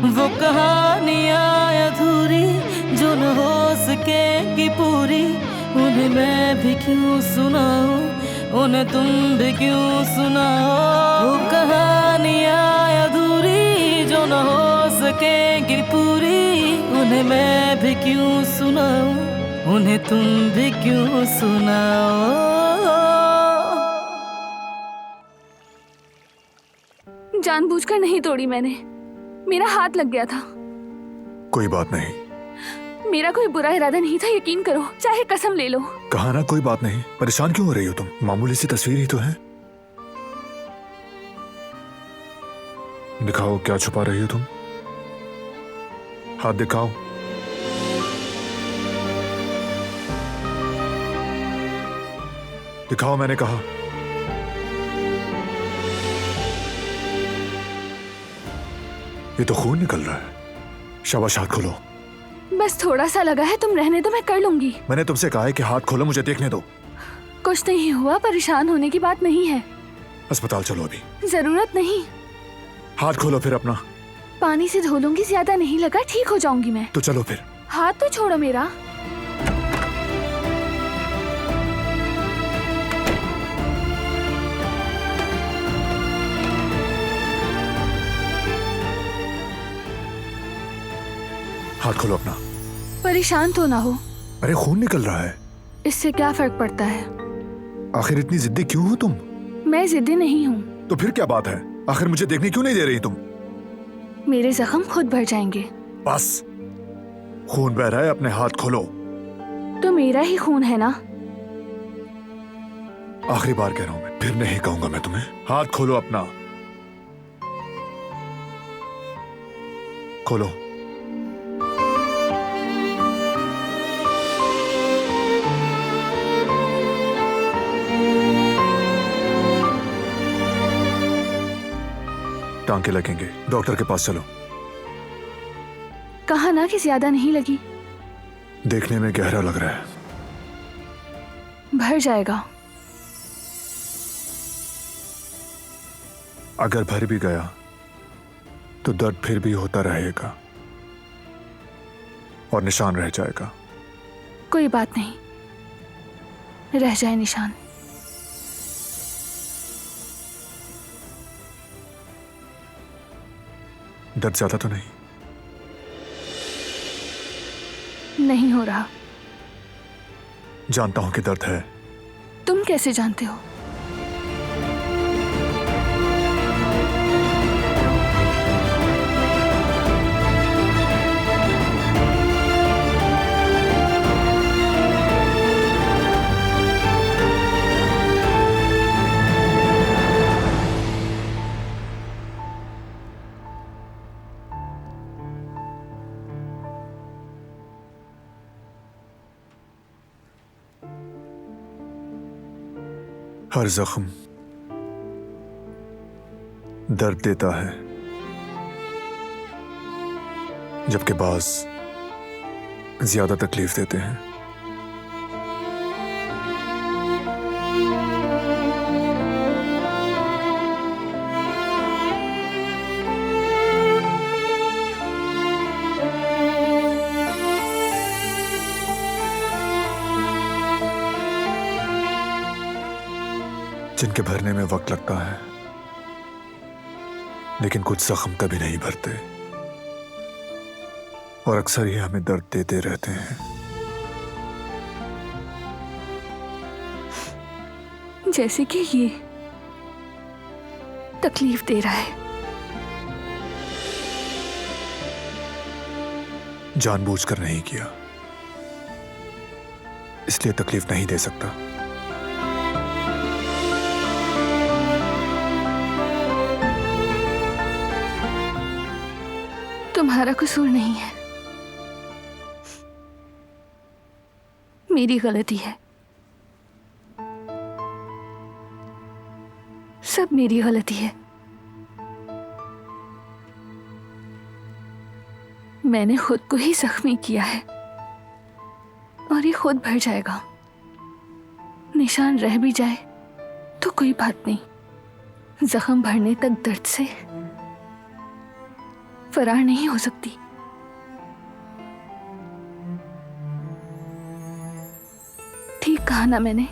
वो कहानियाँ अधूरी जो न हो सकेगी पूरी, उन्हें मैं भी क्यों सुनाऊं, उन्हें तुम भी क्यों सुनाओ। वो कहानियाँ अधूरी जो न हो सकेगी पूरी, उन्हें मैं भी क्यों सुनाऊं, उन्हें तुम भी क्यों सुनाओ। जानबूझकर नहीं तोड़ी मैंने, मेरा हाथ लग गया था। कोई बात नहीं, मेरा कोई बुरा इरादा नहीं था, यकीन करो, चाहे कसम ले लो। कहा ना कोई बात नहीं। परेशान क्यों हो रही हो तुम? मामूली सी तस्वीर ही तो है। दिखाओ क्या छुपा रही हो तुम। हाथ दिखाओ। दिखाओ मैंने कहा। ये तो खून निकल रहा है। शाबाश, हाथ खोलो। बस थोड़ा सा लगा है, तुम रहने दो, मैं कर लूंगी। मैंने तुमसे कहा है कि हाथ खोलो, मुझे देखने दो। कुछ नहीं हुआ, परेशान होने की बात नहीं है। अस्पताल चलो अभी। जरूरत नहीं। हाथ खोलो फिर अपना। पानी से धो लूंगी, ज्यादा नहीं लगा, ठीक हो जाऊंगी मैं। तो चलो फिर। हाथ तो छोड़ो मेरा। हाथ खोलो अपना। परेशान तो ना हो। अरे खून निकल रहा है। इससे क्या फर्क पड़ता है? आखिर इतनी जिद्दी क्यों हो तुम? मैं जिद्दी नहीं हूँ। तो फिर क्या बात है? आखिर मुझे देखने क्यों नहीं दे रही तुम? मेरे जख्म खुद भर जाएंगे। बस, खून बह रहा है, अपने हाथ खोलो। तो मेरा ही खून है ना। आखिरी बार कह रहा हूं मैं, फिर नहीं कहूंगा मैं तुम्हें। हाथ खोलो अपना। खोलो। टांके लगेंगे, डॉक्टर के पास चलो। कहा ना कि ज्यादा नहीं लगी। देखने में गहरा लग रहा है। भर जाएगा। अगर भर भी गया तो दर्द फिर भी होता रहेगा और निशान रह जाएगा। कोई बात नहीं, रह जाए निशान। दर्द ज्यादा तो नहीं? नहीं हो रहा। जानता हूं कि दर्द है। तुम कैसे जानते हो? हर जख्म दर्द देता है, जबकि बाज ज्यादा तकलीफ देते हैं। जिनके भरने में वक्त लगता है, लेकिन कुछ जख्म कभी नहीं भरते और अक्सर ये हमें दर्द देते रहते हैं। जैसे कि ये तकलीफ दे रहा है। जानबूझकर नहीं किया, इसलिए तकलीफ नहीं दे सकता। तुम्हारा कसूर नहीं है, मेरी गलती है। सब मेरी गलती है। मैंने खुद को ही जख्मी किया है और ये खुद भर जाएगा। निशान रह भी जाए तो कोई बात नहीं, जख्म भरने तक दर्द से फरार नहीं हो सकती। ठीक कहा ना मैंने?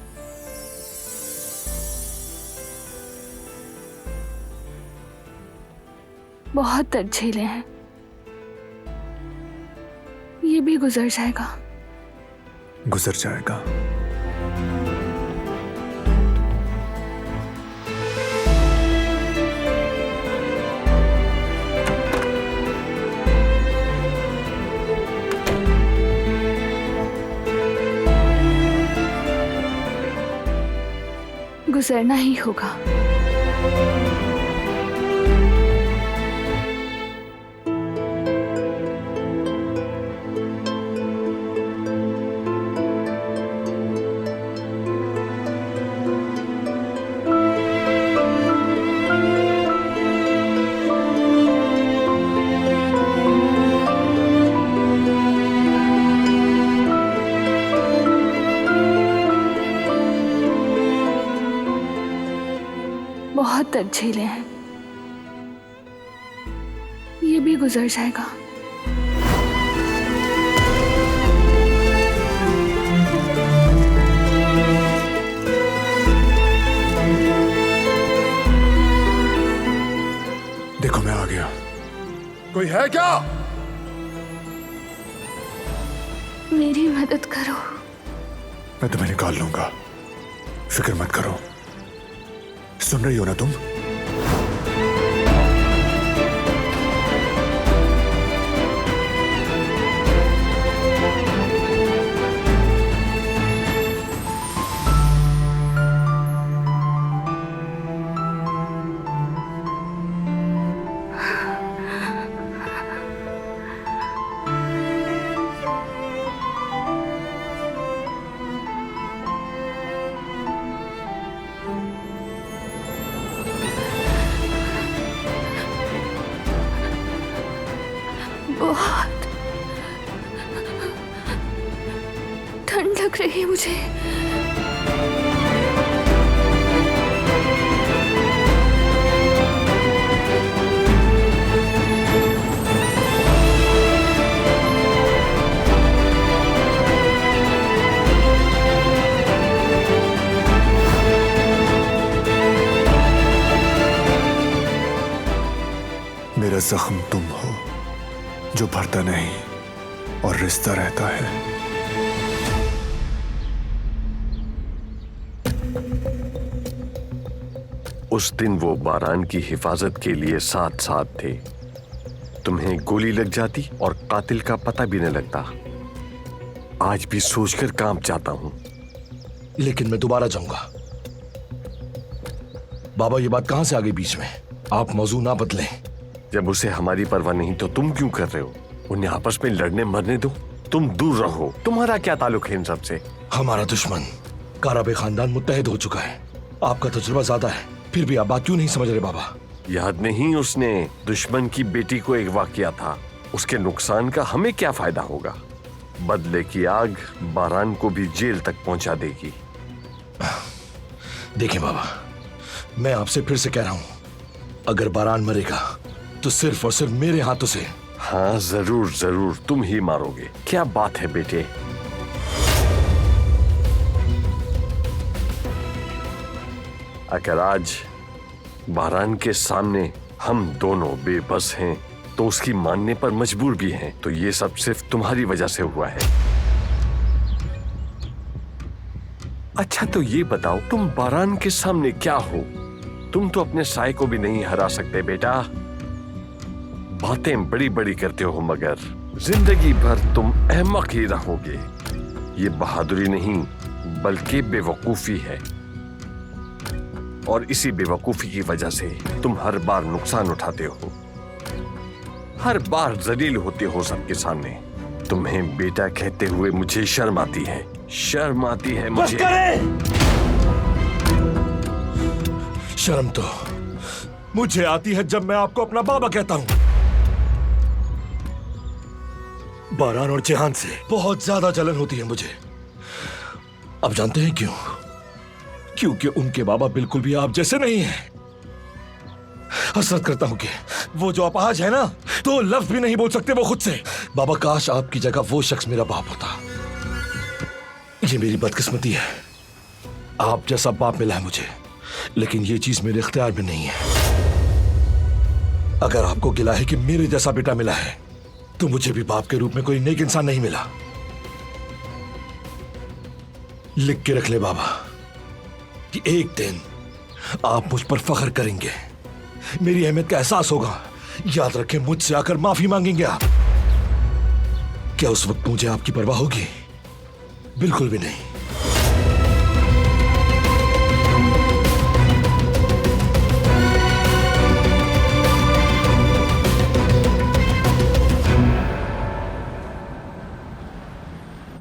बहुत दर्द झेले हैं, ये भी गुजर जाएगा। गुजर जाएगा। गुजरना ही होगा। बहुत दर्द झेले हैं, ये भी गुजर जाएगा। देखो मैं आ गया। कोई है क्या? मेरी मदद करो। मैं तुम्हें निकाल लूंगा, फिक्र मत करो। सुन रही हो ना तुम? बहुत ठंड लग रही है मुझे। मेरा जख्म तुम हो जो भरता नहीं और रिश्ता रहता है। उस दिन वो बारान की हिफाजत के लिए साथ साथ थे। तुम्हें गोली लग जाती और कातिल का पता भी न लगता। आज भी सोचकर कांप जाता हूं। लेकिन मैं दोबारा जाऊंगा। बाबा, ये बात कहां से आ गई बीच में? आप मौजू ना बदलें। जब उसे हमारी परवाह नहीं तो तुम क्यों कर रहे हो? उन्हें आपस में लड़ने मरने दो, तुम दूर रहो। तुम्हारा क्या ताल्लुक है इन सब से? हमारा दुश्मन काराबे खानदान मुत्तहिद हो चुका है। आपका तजुर्बा ज्यादा है, फिर भी आप बात क्यों नहीं समझ रहे बाबा? याद नहीं उसने दुश्मन की बेटी को अगवा किया था? उसके नुकसान का हमें क्या फायदा होगा? बदले की आग बारान को भी जेल तक पहुंचा देगी। देखें बाबा, मैं आपसे फिर से कह रहा हूं, अगर बारान मरेगा तो सिर्फ और सिर्फ मेरे हाथों से। हाँ जरूर जरूर, तुम ही मारोगे। क्या बात है बेटे। अगर आज बारान के सामने हम दोनों बेबस हैं तो उसकी मानने पर मजबूर भी हैं, तो ये सब सिर्फ तुम्हारी वजह से हुआ है। अच्छा तो ये बताओ, तुम बारान के सामने क्या हो? तुम तो अपने साए को भी नहीं हरा सकते बेटा। बातें बड़ी बड़ी करते हो मगर जिंदगी भर तुम अहमक ही रहोगे। ये बहादुरी नहीं बल्कि बेवकूफी है, और इसी बेवकूफी की वजह से तुम हर बार नुकसान उठाते हो, हर बार जलील होते हो सबके सामने। तुम्हें बेटा कहते हुए मुझे शर्म आती है, शर्म आती है मुझे। बस करें! शर्म तो मुझे आती है जब मैं आपको अपना बाबा कहता हूं। बारान और जेहान से बहुत ज्यादा जलन होती है मुझे। अब जानते हैं क्यों? क्योंकि उनके बाबा बिल्कुल भी आप जैसे नहीं हैं। हसरत करता हूँ कि वो जो अपाहज है ना, तो लफ्ज भी नहीं बोल सकते वो खुद से। बाबा काश आपकी जगह वो शख्स मेरा बाप होता। ये मेरी बदकिस्मती है, आप जैसा बाप मिला है मुझे, लेकिन ये चीज मेरे इख्तियार में नहीं है। अगर आपको गिला है कि मेरे जैसा बेटा मिला है, तो मुझे भी बाप के रूप में कोई नेक इंसान नहीं मिला। लिख के रख ले बाबा कि एक दिन आप मुझ पर फख्र करेंगे, मेरी अहमियत का एहसास होगा। याद रखें, मुझसे आकर माफी मांगेंगे आप। क्या उस वक्त मुझे आपकी परवाह होगी? बिल्कुल भी नहीं।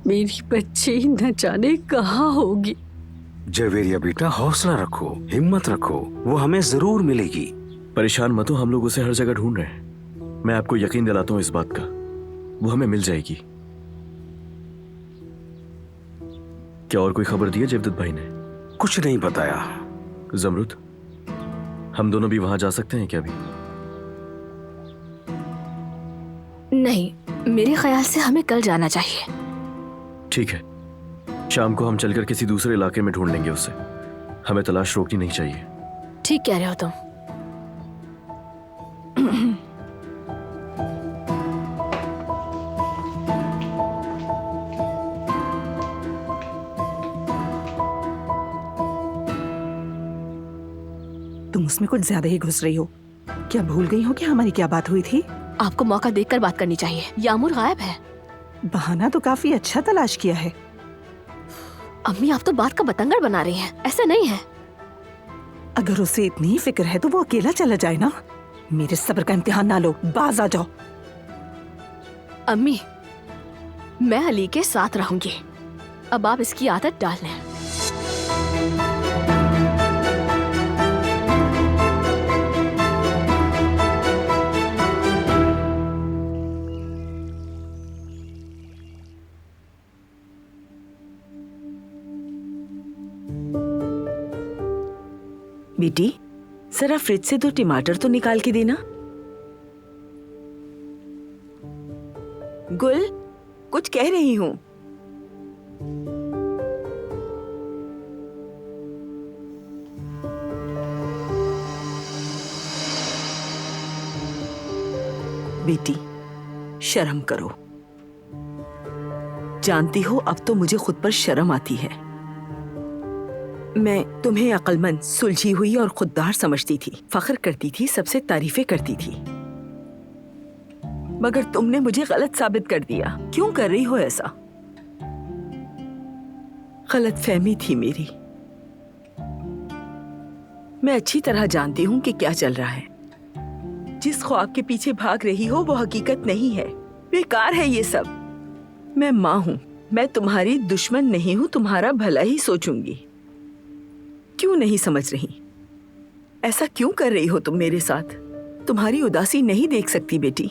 मेरी बच्ची न जाने कहाँ होगी। जवेरिया बेटा, हौसला रखो, हिम्मत रखो, वो हमें जरूर मिलेगी। परेशान मत हो, हम लोग उसे हर जगह ढूंढ रहे हैं। मैं आपको यकीन दिलाता हूँ इस बात का, वो हमें मिल जाएगी। क्या और कोई खबर दी है जवदत भाई ने? कुछ नहीं बताया। जमरुद, हम दोनों भी वहां जा सकते हैं क्या अभी? नहीं, मेरे ख्याल से हमें कल जाना चाहिए। ठीक है, शाम को हम चलकर किसी दूसरे इलाके में ढूंढ लेंगे उसे। हमें तलाश रोकनी नहीं चाहिए। ठीक कह रहे हो तुम। तुम उसमें कुछ ज्यादा ही घुस रही हो। क्या भूल गई हो कि हमारी क्या बात हुई थी? आपको मौका देखकर बात करनी चाहिए। यामुर गायब है। बहाना तो काफी अच्छा तलाश किया है। अम्मी, आप तो बात का बतंगड़ बना रही हैं। ऐसा नहीं है। अगर उसे इतनी ही फिक्र है तो वो अकेला चला जाए ना। मेरे सब्र का इम्तिहान ना लो, बाज आ जाओ। अम्मी, मैं अली के साथ रहूंगी। अब आप इसकी आदत डाल लें। बेटी, जरा फ्रिज से 2 टमाटर तो निकाल के देना। गुल, कुछ कह रही हूँ। बेटी, शर्म करो। जानती हो, अब तो मुझे खुद पर शर्म आती है। मैं तुम्हें अक्लमंद, सुलझी हुई और खुददार समझती थी, फख्र करती थी, सबसे तारीफें करती थी। मगर तुमने मुझे गलत साबित कर दिया। क्यों कर रही हो ऐसा? गलतफहमी थी मेरी। मैं अच्छी तरह जानती हूँ कि क्या चल रहा है। जिस ख्वाब के पीछे भाग रही हो वो हकीकत नहीं है, बेकार है ये सब। मैं माँ हूँ, मैं तुम्हारी दुश्मन नहीं हूँ, तुम्हारा भला ही सोचूंगी। क्यों नहीं समझ रही? ऐसा क्यों कर रही हो तुम मेरे साथ? तुम्हारी उदासी नहीं देख सकती बेटी।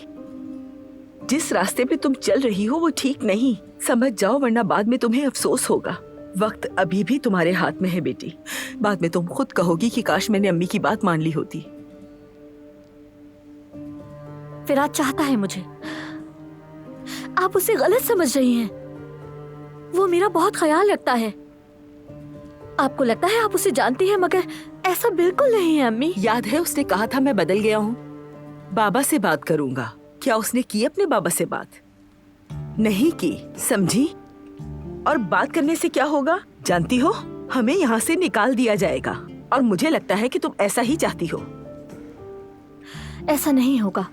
जिस रास्ते पे तुम चल रही हो वो ठीक नहीं। समझ जाओ, वरना बाद में तुम्हें अफसोस होगा। वक्त अभी भी तुम्हारे हाथ में है बेटी। बाद में तुम खुद कहोगी कि काश मैंने अम्मी की बात मान ली होती। फिराद चाहता है मुझे। आप उसे गलत समझ रही हैं। वो मेरा बहुत ख्याल रखता है। आपको लगता है आप उसे जानती हैं, मगर ऐसा बिल्कुल नहीं है अम्मी। याद है उसने कहा था मैं बदल गया हूँ, बाबा से बात करूंगा। क्या उसने की अपने बाबा से बात? नहीं की, समझी? और बात करने से क्या होगा जानती हो? हमें यहाँ से निकाल दिया जाएगा। और मुझे लगता है कि तुम ऐसा ही चाहती हो। ऐसा नहीं होगा।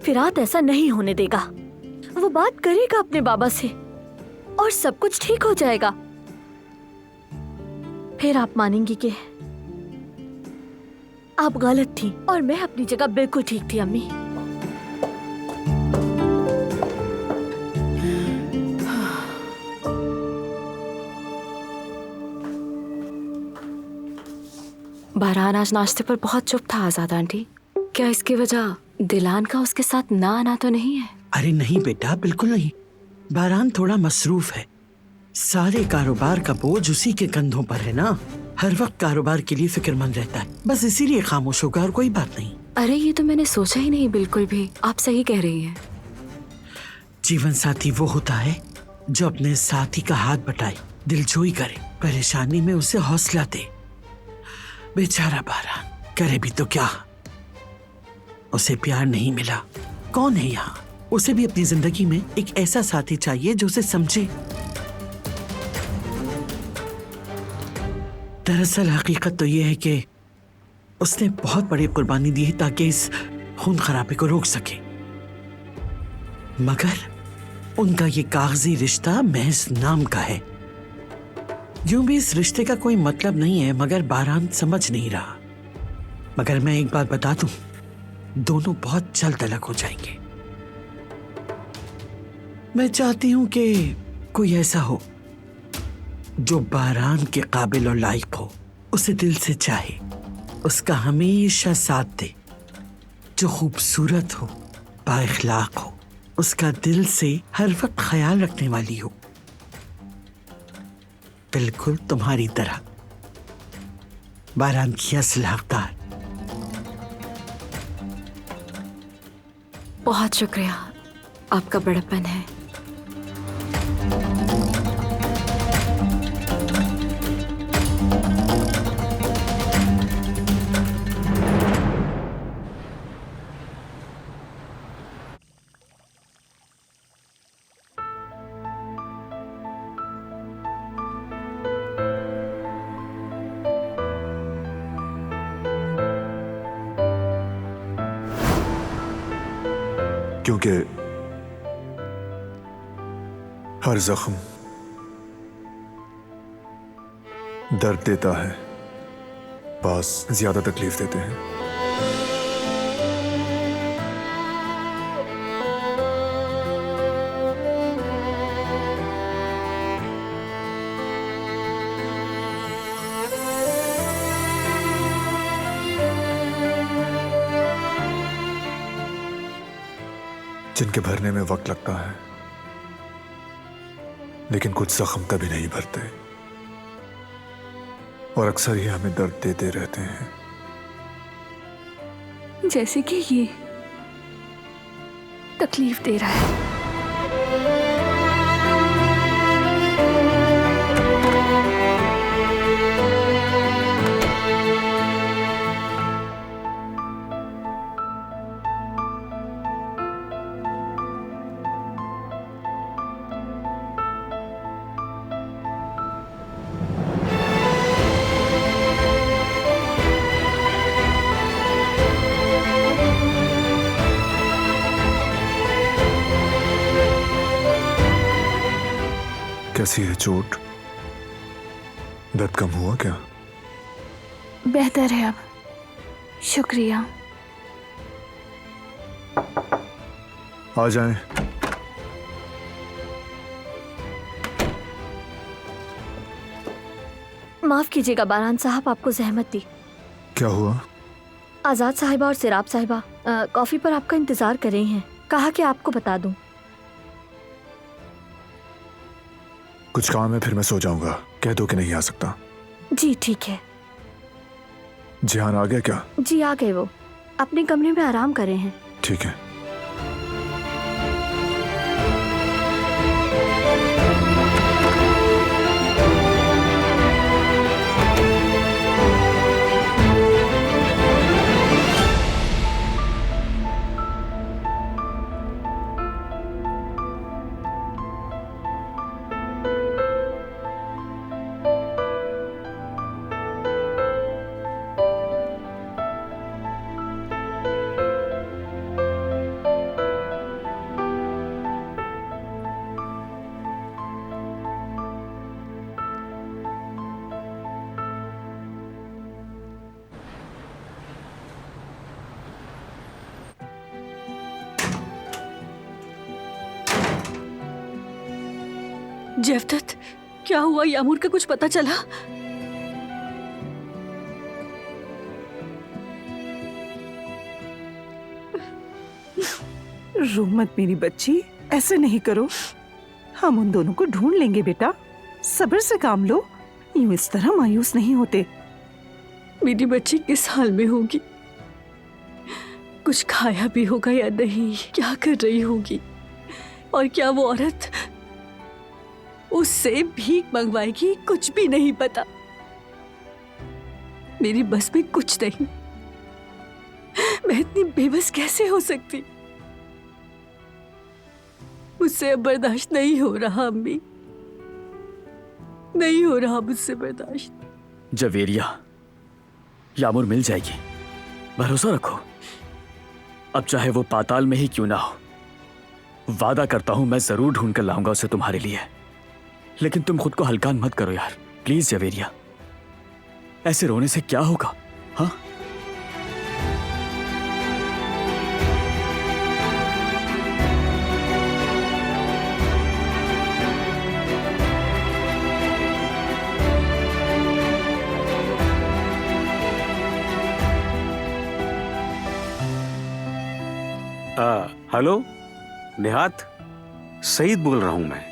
फिराद ऐसा नहीं होने देगा। वो बात करेगा अपने बाबा से और सब कुछ ठीक हो जाएगा। फिर आप मानेंगी कि आप गलत थी और मैं अपनी जगह बिल्कुल ठीक थी अम्मी। बारान आज नाश्ते पर बहुत चुप था आजाद आंटी। क्या इसकी वजह दिलान का उसके साथ ना आना तो नहीं है? अरे नहीं बेटा, बिल्कुल नहीं। बारान थोड़ा मसरूफ है। सारे कारोबार का बोझ उसी के कंधों पर है ना। हर वक्त कारोबार के लिए फिक्रमंद रहता है, बस इसीलिए खामोश होगा और कोई बात नहीं। अरे ये तो मैंने सोचा ही नहीं बिल्कुल भी। आप सही कह रही हैं। जीवन साथी वो होता है जो अपने साथी का हाथ बटाए, दिलजोई करे, परेशानी में उसे हौसला दे। बेचारा बारान करे भी तो क्या, उसे प्यार नहीं मिला। कौन है यहाँ? उसे भी अपनी जिंदगी में एक ऐसा साथी चाहिए जो उसे समझे। दरअसल हकीकत तो ये है कि उसने बहुत बड़ी कुर्बानी दी है ताकि इस खून खराबे को रोक सके, मगर उनका ये कागजी रिश्ता महज नाम का है। यूं भी इस रिश्ते का कोई मतलब नहीं है, मगर बारान समझ नहीं रहा। मगर मैं एक बात बता दूं, दोनों बहुत जल्द अलग हो जाएंगे। मैं चाहती हूं कि कोई ऐसा हो जो बारान के काबिल और लायक हो, उसे दिल से चाहे, उसका हमेशा साथ दे, जो खूबसूरत हो, बाइखलाक हो, उसका दिल से हर वक्त ख्याल रखने वाली हो, बिल्कुल तुम्हारी तरह। बारान की असल हकदार। बहुत शुक्रिया, आपका बड़प्पन है। क्योंकि हर जख्म दर्द देता है, पास ज्यादा तकलीफ देते हैं। जिनके भरने में वक्त लगता है, लेकिन कुछ जख्म कभी नहीं भरते और अक्सर ही हमें दर्द देते रहते हैं। जैसे कि ये तकलीफ दे रहा है। कैसी है चोट? दर्द कम हुआ क्या? बेहतर है अब, शुक्रिया। आ जाएं। माफ कीजिएगा बारान साहब, आपको जहमत दी। क्या हुआ? आजाद साहिबा और सिराब साहिबा कॉफी पर आपका इंतजार कर रही हैं। कहा कि आपको बता दूं। कुछ काम है, फिर मैं सो जाऊंगा। कह दो कि नहीं आ सकता। जी ठीक है। जिहान आ गया क्या? जी आ गए, वो अपने कमरे में आराम कर रहे हैं। ठीक है। जेवदत, क्या हुआ? यामूर का कुछ पता चला? रो मत मेरी बच्ची, ऐसे नहीं करो। हम उन दोनों को ढूंढ लेंगे बेटा, सब्र से काम लो। यूं इस तरह मायूस नहीं होते। मेरी बच्ची किस हाल में होगी, कुछ खाया भी होगा या नहीं, क्या कर रही होगी, और क्या वो औरत उससे भीख मंगवाएगी, कुछ भी नहीं पता। मेरी बस में कुछ नहीं। मैं इतनी बेबस कैसे हो सकती? मुझसे अब बर्दाश्त नहीं हो रहा अम्मी, नहीं हो रहा मुझसे बर्दाश्त। जवेरिया, यामुर मिल जाएगी, भरोसा रखो। अब चाहे वो पाताल में ही क्यों ना हो, वादा करता हूं मैं जरूर ढूंढ कर लाऊंगा उसे तुम्हारे लिए। लेकिन तुम खुद को हल्का मत करो यार, प्लीज जवेरिया। ऐसे रोने से क्या होगा? हाँ, हेलो निहात, सईद बोल रहा हूं मैं।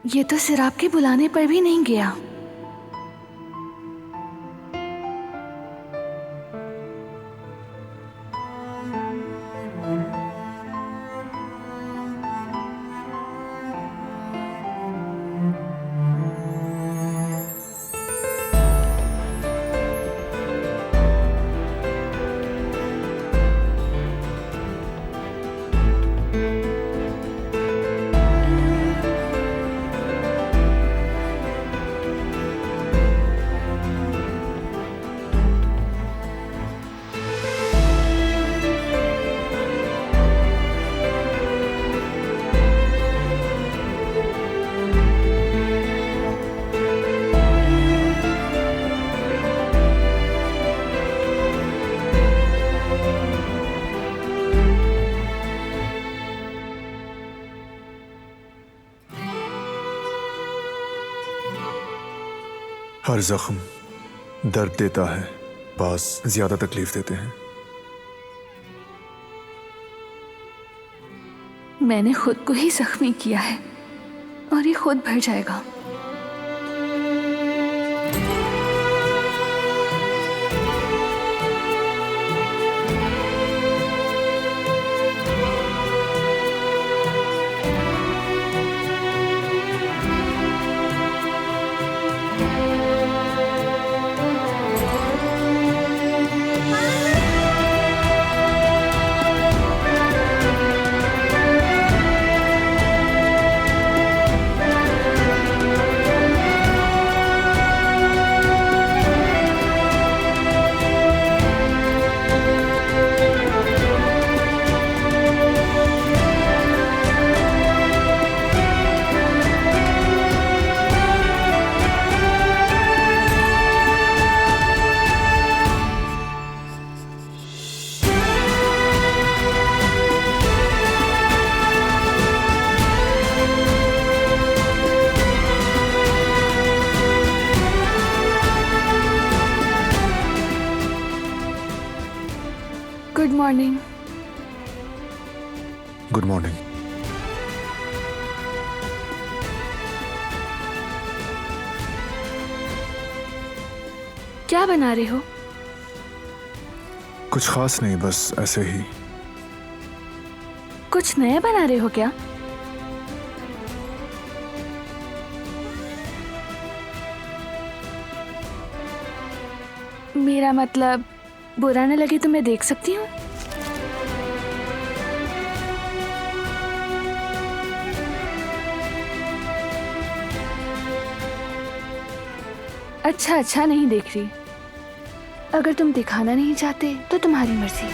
ये तो सिराब के बुलाने पर भी नहीं गया। हर जख्म दर्द देता है, पास ज्यादा तकलीफ देते हैं। मैंने खुद को ही जख्मी किया है और ये खुद भर जाएगा। Good morning. Good morning. क्या बना रहे हो? कुछ खास नहीं, बस ऐसे ही। कुछ नया बना रहे हो क्या? मेरा मतलब बुरा न लगे तो मैं देख सकती हूँ? अच्छा अच्छा, नहीं देख रही। अगर तुम दिखाना नहीं चाहते तो तुम्हारी मर्जी।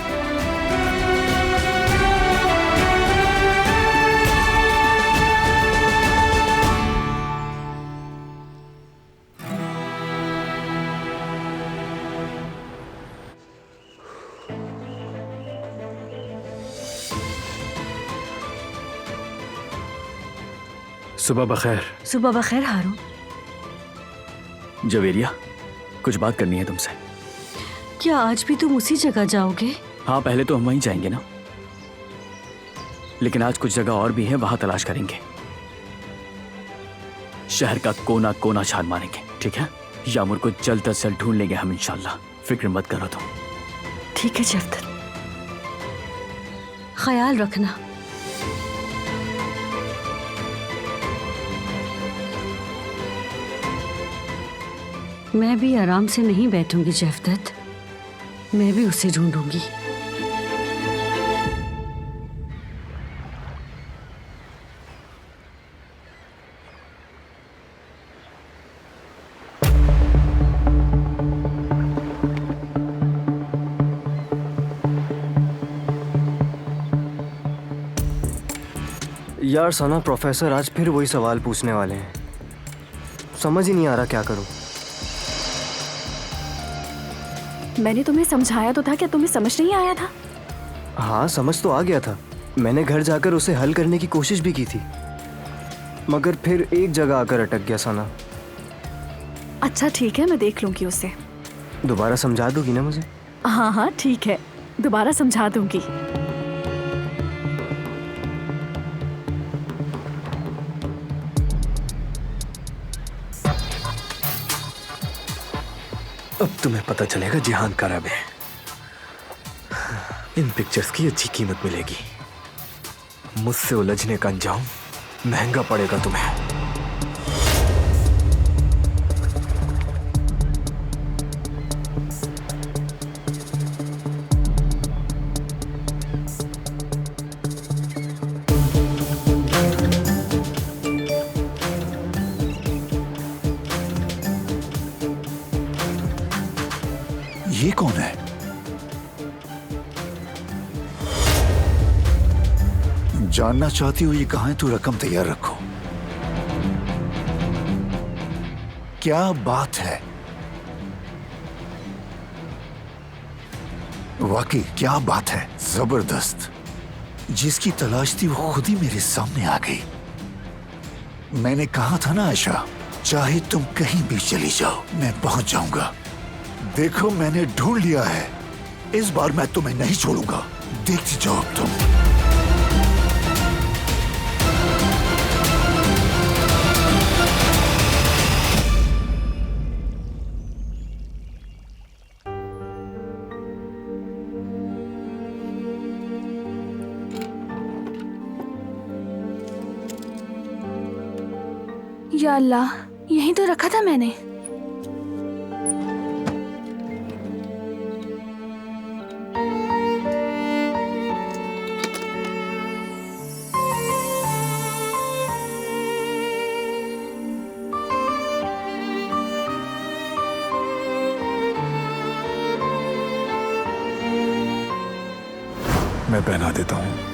सुबह बखैर। सुबह बखैर हारून। जवेरिया, कुछ बात करनी है तुमसे। क्या आज भी तुम उसी जगह जाओगे? हाँ, पहले तो हम वहीं जाएंगे ना, लेकिन आज कुछ जगह और भी है, वहां तलाश करेंगे। शहर का कोना कोना छान मारेंगे, ठीक है? यामुर को जल्द से जल्द ढूंढ लेंगे हम इंशाल्लाह, फिक्र मत करो तुम। ठीक है जफ्तर, ख्याल रखना। मैं भी आराम से नहीं बैठूंगी जफदत, मैं भी उसे ढूंढूंगी। यार सना, प्रोफेसर आज फिर वही सवाल पूछने वाले हैं। समझ ही नहीं आ रहा क्या करूं। मैंने तुम्हें समझाया तो था, क्या तुम्हें समझ नहीं आया था? हाँ, समझ तो आ गया था। मैंने घर जाकर उसे हल करने की कोशिश भी की थी, मगर फिर एक जगह आकर अटक गया सना। अच्छा ठीक है, मैं देख लूंगी उसे। दोबारा समझा दोगी ना मुझे? हाँ हाँ ठीक है, दोबारा समझा दूंगी। अब तुम्हें पता चलेगा जिहान खराब है। इन पिक्चर्स की अच्छी कीमत मिलेगी। मुझसे उलझने का अंजाम महंगा पड़ेगा तुम्हें। ये कौन है? जानना चाहती हो ये कहां है? तो रकम तैयार रखो। क्या बात है? वाकई क्या बात है, जबरदस्त। जिसकी तलाश थी वो खुद ही मेरे सामने आ गई। मैंने कहा था ना आयशा, चाहे तुम कहीं भी चली जाओ मैं पहुंच जाऊंगा। देखो मैंने ढूंढ लिया है, इस बार मैं तुम्हें नहीं छोड़ूंगा। देखती जाओ अब तुम। या अल्लाह, यहीं तो रखा था मैंने। मैं पहना देता हूं।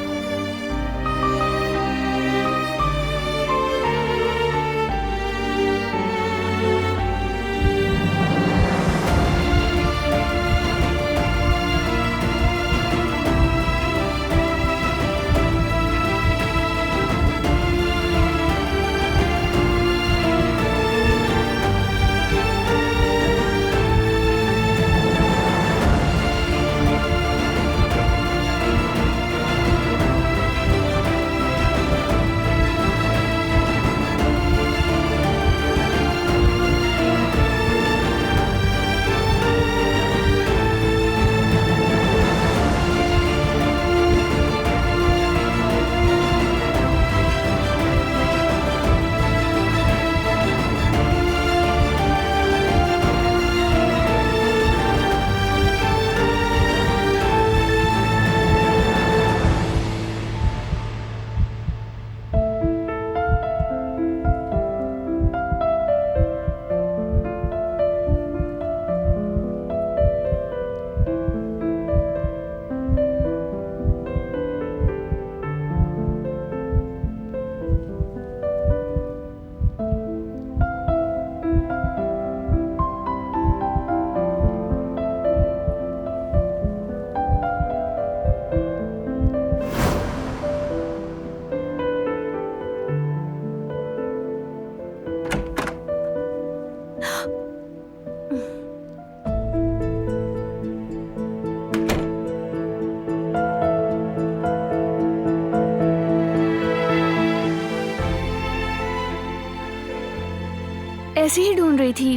ऐसे ही ढूंढ रही थी,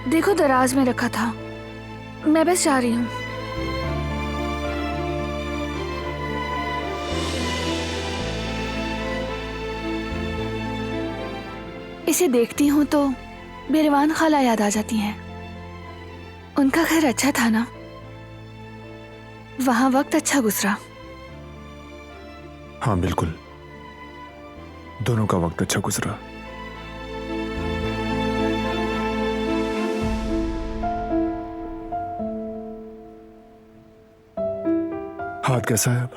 देखो दराज में रखा था। मैं बस जा रही हूँ। इसे देखती हूँ तो बेरवान खाला याद आ जाती हैं। उनका घर अच्छा था ना, वहां वक्त अच्छा गुजरा। हाँ बिल्कुल, दोनों का वक्त अच्छा गुजरा। हाथ कैसा है अब?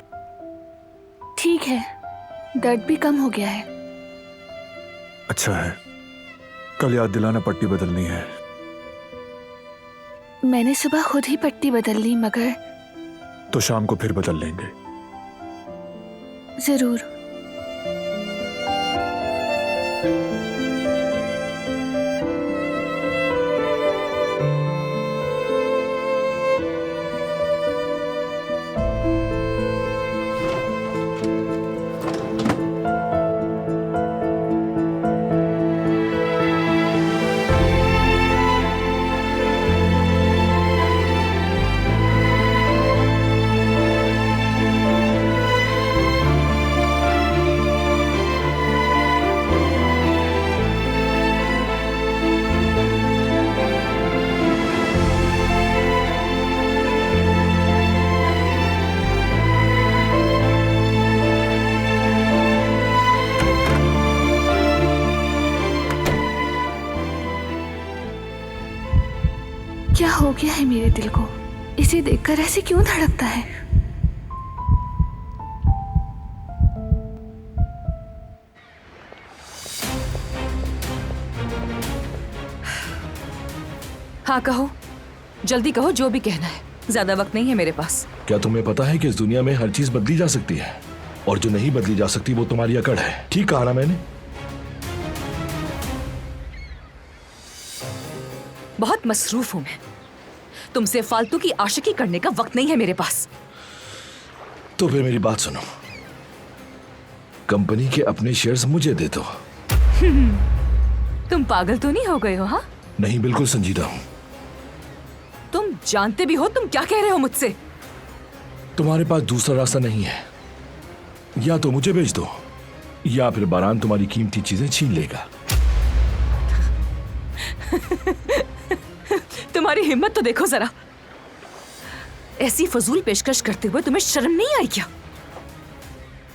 ठीक है, दर्द भी कम हो गया है। अच्छा है। कल याद दिलाना, पट्टी बदलनी है। मैंने सुबह खुद ही पट्टी बदल ली, मगर तो शाम को फिर बदल लेंगे। जरूर। क्या हो गया है मेरे दिल को? इसे देखकर ऐसे क्यों धड़कता है? हाँ कहो, जल्दी कहो, जो भी कहना है। ज्यादा वक्त नहीं है मेरे पास। क्या तुम्हें पता है कि इस दुनिया में हर चीज बदली जा सकती है, और जो नहीं बदली जा सकती वो तुम्हारी अकड़ है। ठीक कहा ना मैंने? बहुत मसरूफ हूं मैं, तुमसे फालतू की आशिकी करने का वक्त नहीं है मेरे पास। तो फिर मेरी बात सुनो, कंपनी के अपने शेयर्स मुझे दे दो। तुम पागल तो नहीं हो गए हो? हाँ नहीं, बिल्कुल संजीदा हूं। तुम जानते भी हो तुम क्या कह रहे हो मुझसे। तुम्हारे पास दूसरा रास्ता नहीं है, या तो मुझे बेच दो या फिर बारान तुम्हारी कीमती चीजें छीन लेगा। तुम्हारी हिम्मत तो देखो जरा, ऐसी फजूल पेशकश करते हुए तुम्हें शर्म नहीं आई क्या?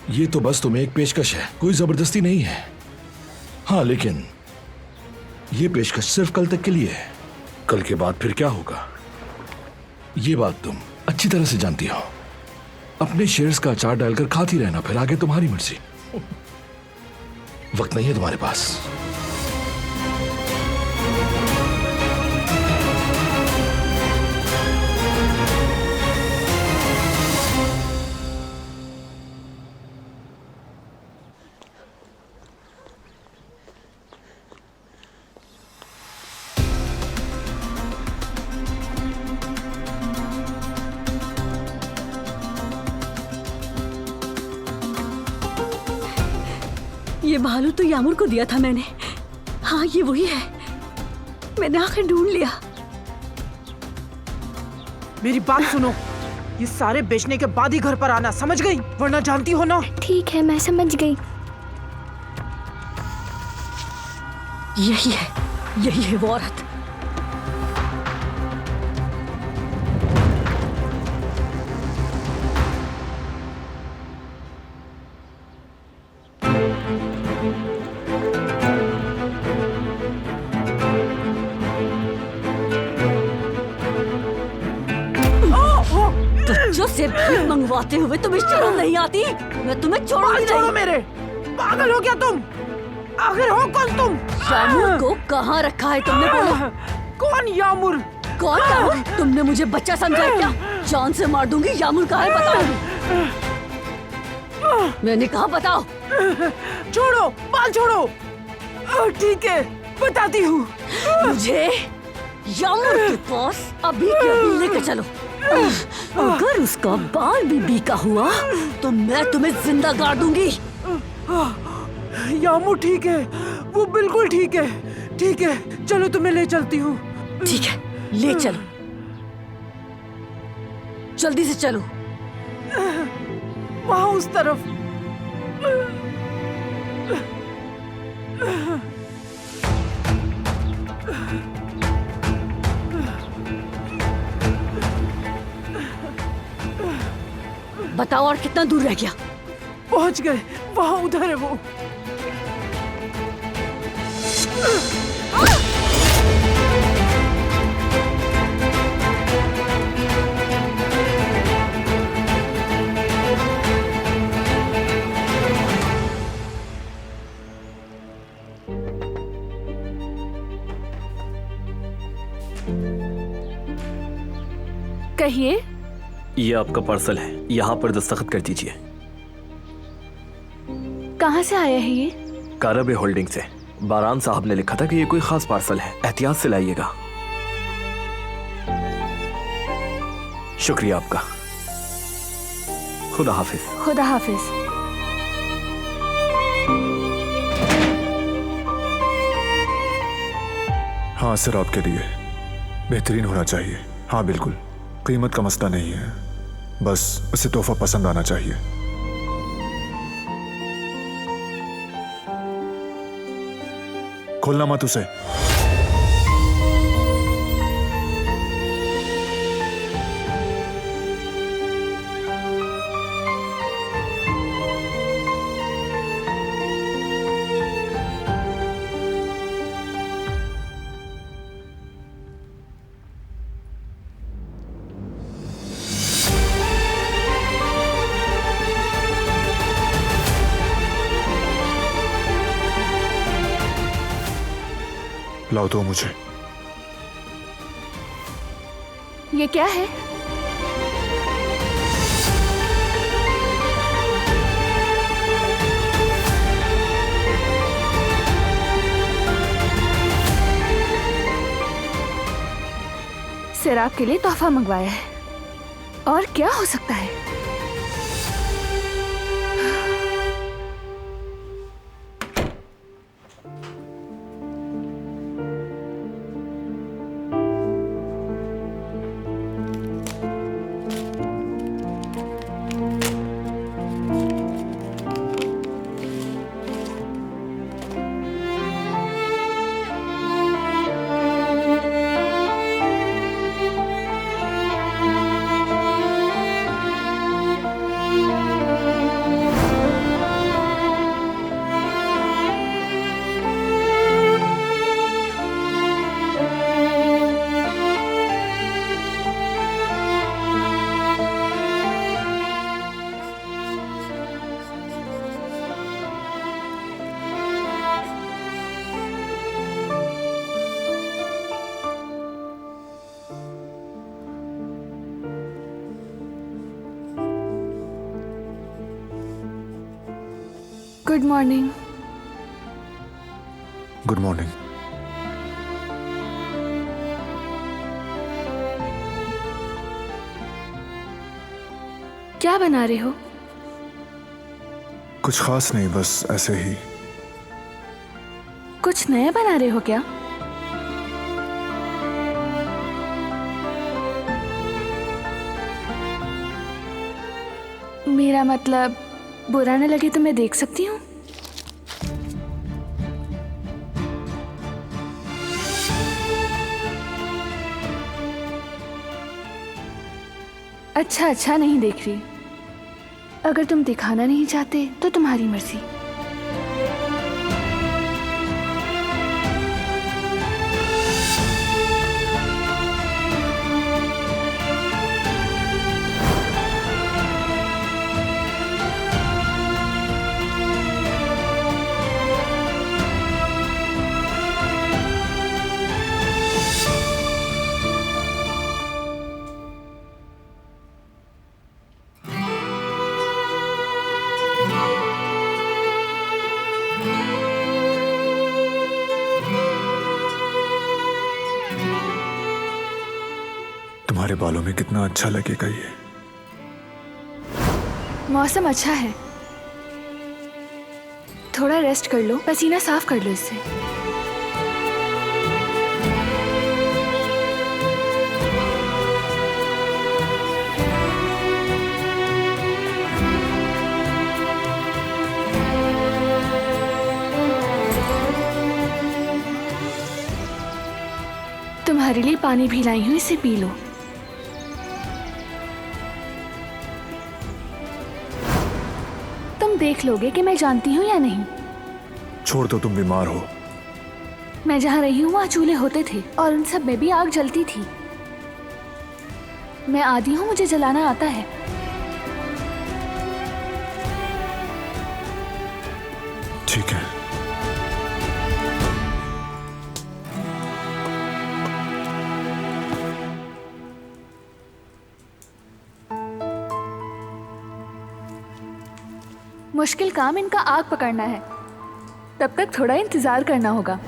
ये तो बस तुम्हें एक पेशकश है, कोई जबरदस्ती नहीं है। हाँ, लेकिन ये पेशकश सिर्फ कल तक के लिए है। कल के बाद फिर क्या होगा ये बात तुम अच्छी तरह से जानती हो। अपने शेयर्स का अचार डालकर खाती रहना, फिर आगे तुम्हारी मर्जी। वक्त नहीं है तुम्हारे पास। ये भालू तो यामुर को दिया था मैंने। हाँ, ये वही है, मैंने आखिर ढूंढ लिया। मेरी बात सुनो, ये सारे बेचने के बाद ही घर पर आना, समझ गई? वरना जानती हो ना। ठीक है, मैं समझ गई। यही है वो औरत। से भीख मंगवाते हुए तुम्हें शर्म नहीं आती? मैं तुम्हें छोड़ूंगी नहीं। छोड़ो मेरे, पागल हो क्या तुम? आखिर हो कौन तुम? यामुर को कहाँ रखा है तुमने? बोलो। कौन यामुर? कौन यामुर? तुमने मुझे बच्चा समझा है क्या? जान से मार दूंगी। यामुर कहाँ है बताओ। मैंने कहा बताओ। छोड़ो, बाल छोड़ो। ठीक है, बताती हूँ। मुझे यामुर के पास अभी के अभी लेकर चलो। अगर उसका बाल भी बीका हुआ तो मैं तुम्हें जिंदा गाड़ दूंगी। यामू ठीक है, वो बिल्कुल ठीक है। ठीक है, चलो तुम्हें ले चलती हूँ। ठीक है, ले चलो, जल्दी से चलो। वहां उस तरफ। बताओ और कितना दूर रह गया? पहुंच गए, वहां उधर है वो। कहिए। ये आपका पार्सल है, यहाँ पर दस्तखत कर दीजिए। कहाँ से आया है ये? कारबे होल्डिंग से। बारान साहब ने लिखा था कि ये कोई खास पार्सल है, एहतियात से लाइएगा। शुक्रिया आपका। खुदा हाफिज। खुदा हाफिज। हाँ सर, आपके लिए बेहतरीन होना चाहिए। हाँ बिल्कुल, कीमत का मसला नहीं है, बस उसे तोहफा पसंद आना चाहिए। खोलना मत उसे। लाओ दो मुझे। ये क्या है? सिर आपके लिए तोहफा मंगवाया है, और क्या हो सकता है? Good morning. Good morning. क्या बना रहे हो? कुछ खास नहीं, बस ऐसे ही। कुछ नया बना रहे हो क्या? मेरा मतलब, बुरा न लगे तो मैं देख सकती हूँ? अच्छा, नहीं देख रही। अगर तुम दिखाना नहीं चाहते तो तुम्हारी मर्जी। तुम्हारे बालों में कितना अच्छा लगेगा ये। मौसम अच्छा है, थोड़ा रेस्ट कर लो, पसीना साफ कर लो इससे। तुम्हारे लिए पानी भी लाई हूँ, इसे पी लो। तुम देख लोगे कि मैं जानती हूँ या नहीं। छोड़ दो, तुम बीमार हो। मैं जहाँ रही हूँ वहाँ चूल्हे होते थे और उन सब में भी आग जलती थी। मैं आदी हूँ, मुझे जलाना आता है। ठीक है। मुश्किल काम इनका आग पकड़ना है, तब तक थोड़ा इंतजार करना होगा।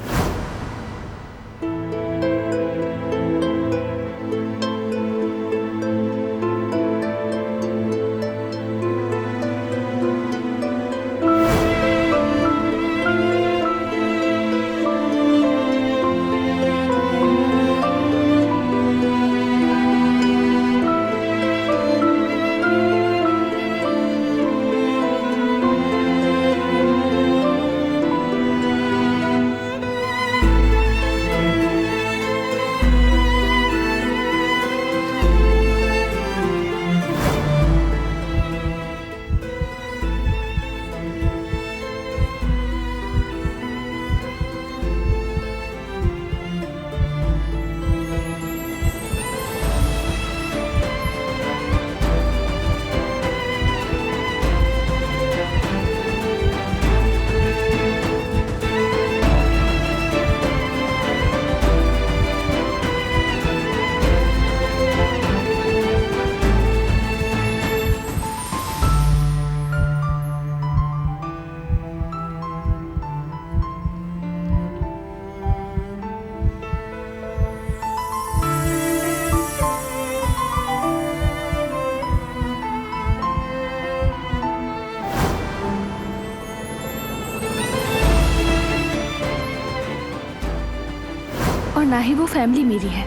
और ना ही वो फैमिली मेरी है।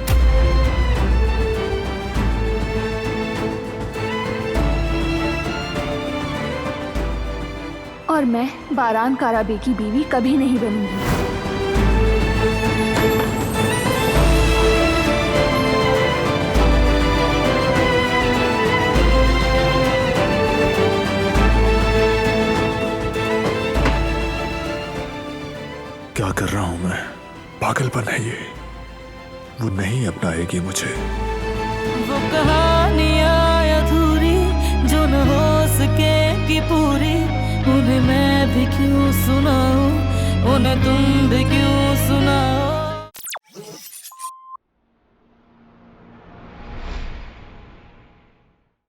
और मैं बारान काराबे की बीवी कभी नहीं बनूंगी। क्या कर रहा हूं मैं? पागलपन है ये। वो नहीं अपनाएगी मुझे। वो कहानियां अधूरी जो न हो सकेगी पूरी, उन्हें मैं भी क्यों सुनाऊं, उन्हें तुम भी क्यों सुनाओ।